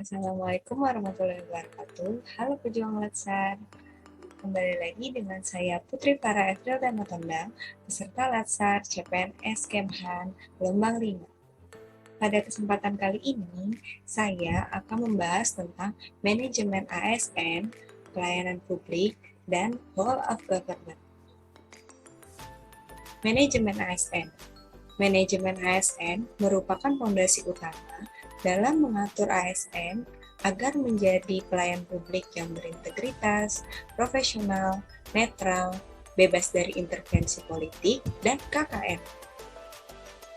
Assalamualaikum warahmatullahi wabarakatuh. Halo pejuang Latsar. Kembali lagi dengan saya Putri Farah Efril dan Matondang, peserta Latsar CPNS Kemhan Gelombang 5. Pada kesempatan kali ini, saya akan membahas tentang manajemen ASN, pelayanan publik, dan whole of government. Manajemen ASN. Manajemen ASN merupakan fondasi utama dalam mengatur ASN agar menjadi pelayan publik yang berintegritas, profesional, netral, bebas dari intervensi politik, dan KKN.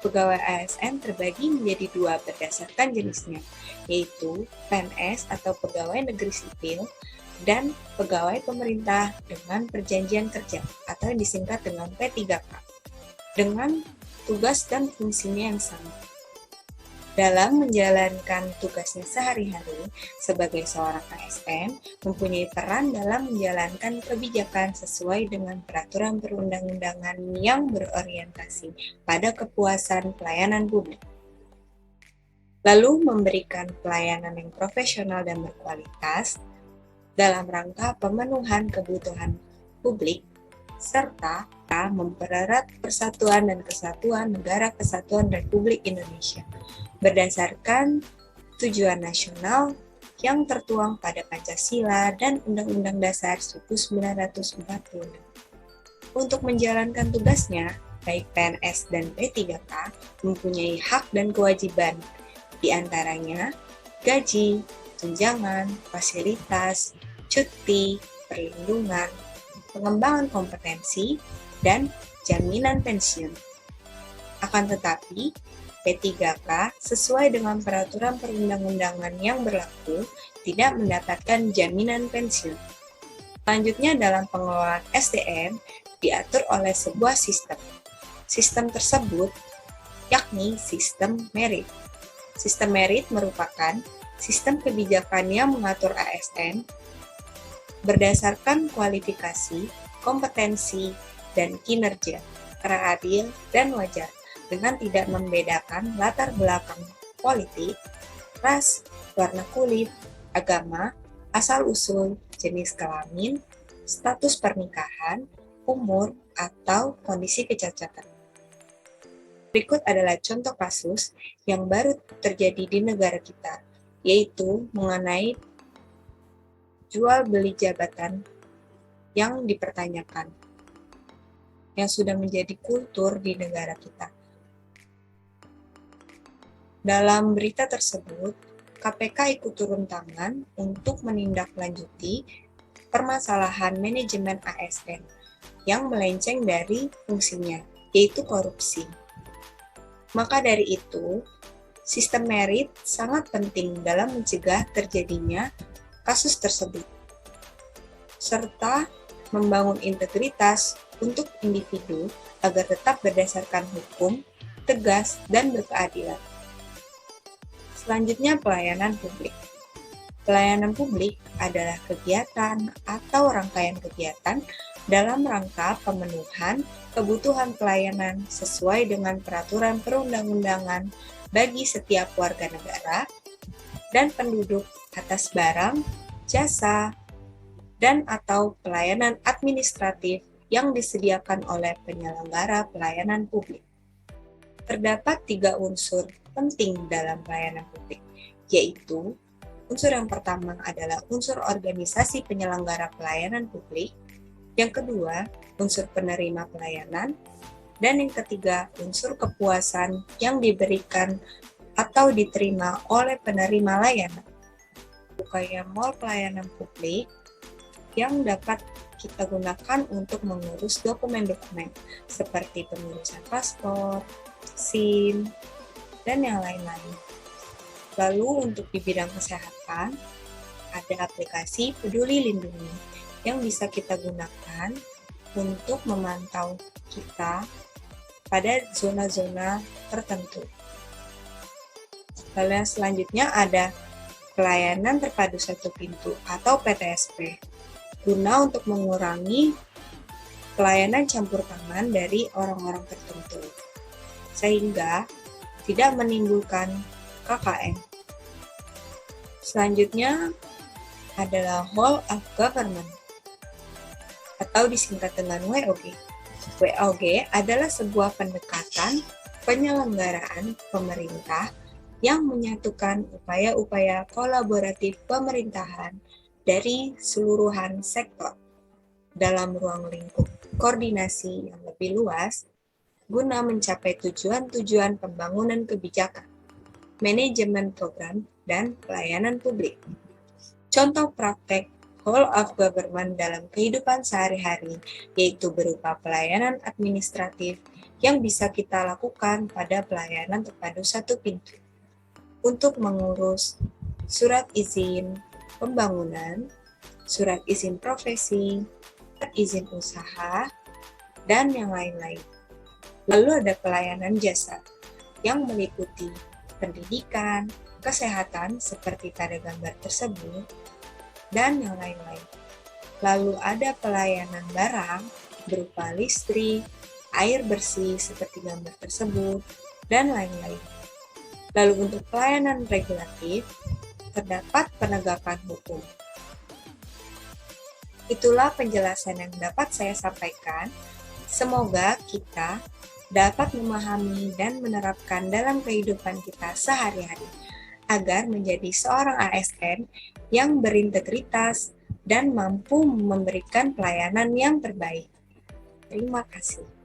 Pegawai ASN terbagi menjadi dua berdasarkan jenisnya, yaitu PNS atau pegawai negeri sipil dan pegawai pemerintah dengan perjanjian kerja atau yang disingkat dengan P3K, dengan tugas dan fungsinya yang sama. Dalam menjalankan tugasnya sehari-hari sebagai seorang ASN, mempunyai peran dalam menjalankan kebijakan sesuai dengan peraturan perundang-undangan yang berorientasi pada kepuasan pelayanan publik. Lalu memberikan pelayanan yang profesional dan berkualitas dalam rangka pemenuhan kebutuhan publik serta mempererat persatuan dan kesatuan Negara Kesatuan Republik Indonesia berdasarkan tujuan nasional yang tertuang pada Pancasila dan Undang-Undang Dasar 1945. Untuk menjalankan tugasnya, baik PNS dan P3K mempunyai hak dan kewajiban, di antaranya gaji, tunjangan, fasilitas, cuti, perlindungan, pengembangan kompetensi, dan jaminan pensiun. Akan tetapi, P3K sesuai dengan peraturan perundang-undangan yang berlaku tidak mendapatkan jaminan pensiun. Selanjutnya dalam pengelolaan SDM diatur oleh sebuah sistem. Sistem tersebut yakni sistem merit. Sistem merit merupakan sistem kebijakan yang mengatur ASN berdasarkan kualifikasi, kompetensi, dan kinerja, secara adil dan wajar, dengan tidak membedakan latar belakang politik, ras, warna kulit, agama, asal-usul, jenis kelamin, status pernikahan, umur, atau kondisi kecacatan. Berikut adalah contoh kasus yang baru terjadi di negara kita, yaitu mengenai jual beli jabatan yang dipertanyakan, yang sudah menjadi kultur di negara kita. Dalam berita tersebut, KPK ikut turun tangan untuk menindaklanjuti permasalahan manajemen ASN yang melenceng dari fungsinya, yaitu korupsi. Maka dari itu, sistem merit sangat penting dalam mencegah terjadinya kasus tersebut, serta membangun integritas untuk individu agar tetap berdasarkan hukum, tegas, dan berkeadilan. Selanjutnya, pelayanan publik. Pelayanan publik adalah kegiatan atau rangkaian kegiatan dalam rangka pemenuhan kebutuhan pelayanan sesuai dengan peraturan perundang-undangan bagi setiap warga negara dan penduduk atas barang, jasa, dan atau pelayanan administratif yang disediakan oleh penyelenggara pelayanan publik. Terdapat 3 unsur penting dalam pelayanan publik, yaitu unsur yang pertama adalah unsur organisasi penyelenggara pelayanan publik, yang kedua unsur penerima pelayanan, dan yang ketiga unsur kepuasan yang diberikan atau diterima oleh penerima layanan. Bukannya mall pelayanan publik yang dapat kita gunakan untuk mengurus dokumen-dokumen seperti pengurusan paspor, SIM, dan yang lain-lain. Lalu untuk di bidang kesehatan, ada aplikasi Peduli Lindungi yang bisa kita gunakan untuk memantau kita pada zona-zona tertentu. Lalu yang selanjutnya ada pelayanan terpadu satu pintu atau PTSP, guna untuk mengurangi pelayanan campur tangan dari orang-orang tertentu, sehingga tidak menimbulkan KKN. Selanjutnya adalah Whole of Government atau disingkat dengan WOG. WOG adalah sebuah pendekatan penyelenggaraan pemerintah yang menyatukan upaya-upaya kolaboratif pemerintahan dari seluruhan sektor dalam ruang lingkup koordinasi yang lebih luas guna mencapai tujuan-tujuan pembangunan kebijakan, manajemen program, dan pelayanan publik. Contoh praktek whole of government dalam kehidupan sehari-hari yaitu berupa pelayanan administratif yang bisa kita lakukan pada pelayanan terpadu satu pintu untuk mengurus surat izin pembangunan, surat izin profesi, surat izin usaha, dan yang lain-lain. Lalu ada pelayanan jasa yang meliputi pendidikan, kesehatan seperti pada gambar tersebut, dan yang lain-lain. Lalu ada pelayanan barang berupa listrik, air bersih seperti gambar tersebut, dan lain-lain. Lalu untuk pelayanan regulatif, terdapat penegakan hukum. Itulah penjelasan yang dapat saya sampaikan. Semoga kita dapat memahami dan menerapkan dalam kehidupan kita sehari-hari, agar menjadi seorang ASN yang berintegritas dan mampu memberikan pelayanan yang terbaik. Terima kasih.